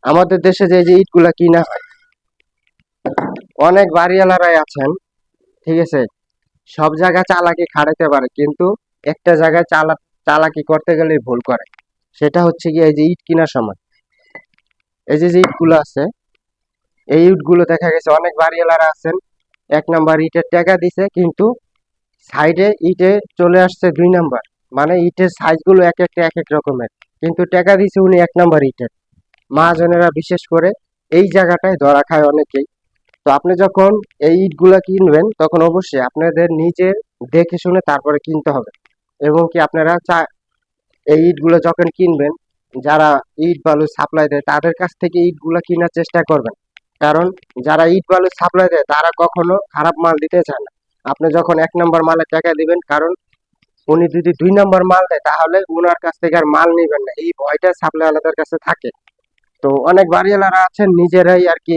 আমাদের দেশে যে যে ইটগুলা কিনা হয়, অনেক বাড়িওয়ালারাই আছেন, ঠিক আছে, সব জায়গায় চালাকি খাটাতে পারে, কিন্তু একটা জায়গায় চালাকি করতে গেলে ভুল করে। সেটা হচ্ছে কি, এই যে ইট কেনার সময় এই যে যে ইটগুলো আছে, এই ইটগুলো দেখা গেছে অনেক বাড়িওয়ালারা আছেন, এক নাম্বার ইটের টাকা দিছে, কিন্তু সাইডে ইটে চলে আসছে 2 নাম্বার। মানে ইটের সাইজ গুলো এক একটা এক এক রকমের, কিন্তু টাকা দিছে উনি 1 নাম্বার ইটের। মহাজনেরা বিশেষ করে এই জায়গাটায় ধরা খায় অনেকেই। তো আপনি যখন এই ইটগুলা কিনবেন, তখন অবশ্যই আপনাদের নিজের দেখে শুনে তারপরে কিনতে হবে। এবং কি আপনারা এই ইটগুলো যখন কিনবেন, যারা ইট বালু সাপ্লাই দেয় তাদের কাছ থেকে ইটগুলা কেনার চেষ্টা করবেন। কারণ যারা ইট বালু সাপ্লাই দেয় তারা কখনো খারাপ মাল দিতে চায় না। আপনি যখন 1 নাম্বার মালের টাকা দিবেন, কারণ উনি যদি 2 নাম্বার মাল দেয় তাহলে উনার কাছ থেকে আর মাল নিবেন না, এই ভয়টা সাপ্লাই আলাদার কাছে থাকে। তো অনেক বাড়িওয়ালারা আছেন নিজেরাই আর কি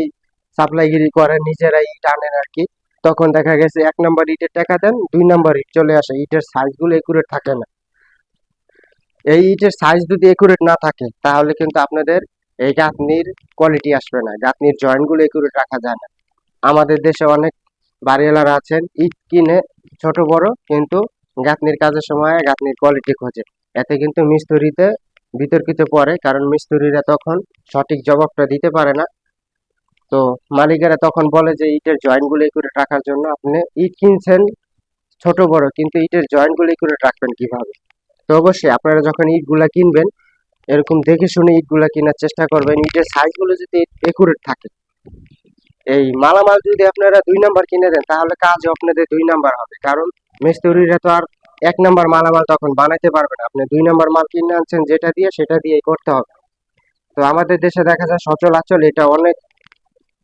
সাপ্লাইগিরি করেন, নিজেরাই ইট আনেন আর কি। তখন দেখা গেছে 1 নাম্বার ইটের টাকা দেন, 2 নাম্বার ইট চলে আসে, ইটের সাইজ গুলো একুরেট থাকে না। এই ইটের সাইজ যদি একুরেট না থাকে তাহলে কিন্তু আপনাদের এই গাঁথনির কোয়ালিটি আসবে না, গাঁথনির জয়েন্ট গুলো একুরেট রাখা যায় না। আমাদের দেশে অনেক বাড়িওয়ালারা আছেন ইট কিনে ছোট বড়, কিন্তু গাঁথনির কাজের সময় গাঁথনির কোয়ালিটি খোঁজে। এতে কিন্তু মিস্ত্রিতে বিতর্কিত পড়ে, কারণ মিস্ত্রিরা তখন সঠিক জবাবটা দিতে পারে না। তো মালিকেরা তখন বলে যে ইটের জয়েন্ট গুলো একুরেট রাখার জন্য। আপনি ইট কিনছেন ছোট বড়, কিন্তু ইটের জয়েন্ট গুলো একুরেট রাখবেন কিভাবে? তো অবশ্যই আপনারা যখন ইটগুলা কিনবেন, এরকম দেখে শুনে ইটগুলা কেনার চেষ্টা করবেন, ইটের সাইজ গুলো যদি একুরেট থাকে। এই মালামাল যদি আপনারা 2 নাম্বার কিনে দেন তাহলে কাজও আপনাদের 2 নাম্বার হবে, কারণ মিস্ত্রিরা তো আর 1 নাম্বার মালামাল তখন বানাইতে পারবে না। আপনি 2 নাম্বার মাল কিনে আনছেন, যেটা দিয়ে সেটা দিয়েই করতে হবে। তো আমাদের দেশে দেখা যায় সচরাচর এটা অনেক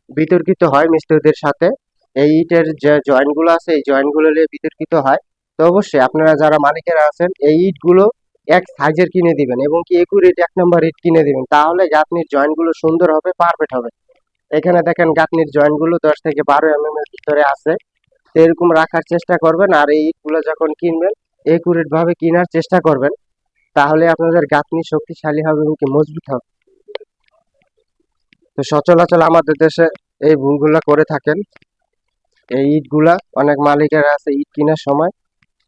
বিতর্কিত হয় মিস্ত্রিদের সাথে। এই ইটের যে জয়েন্ট গুলো আছে এই জয়েন্ট গুলো নিয়ে বিতর্কিত হয়। তো অবশ্যই আপনারা যারা মালিকেরা আছেন এই ইট গুলো এক সাইজের কিনে দিবেন, এবং কি একুরেট 1 নাম্বার ইট কিনে দিবেন, তাহলে গাঁথনির জয়েন্ট গুলো সুন্দর হবে, পারফেক্ট হবে। এখানে দেখেন গাঁথনির জয়েন্ট গুলো 10 থেকে 12 mm এর ভিতরে আছে। তো এরকম রাখার চেষ্টা করবেন, আর এই ইট গুলো যখন কিনবেন একুরেট ভাবে কেনার চেষ্টা করবেন, তাহলে আপনাদের গাঁথনি শক্তিশালী হবে এবং কি মজবুত হবে। তো সচরাচর আমাদের দেশে এই ভুলগুলা করে থাকেন। এই ইটগুলা অনেক মালিকেরা আছে ইট কেনার সময়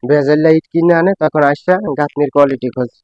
ভেজাল্লা ইট কিনে আনে, তখন আসা গাঁথনির কোয়ালিটি খোঁজে।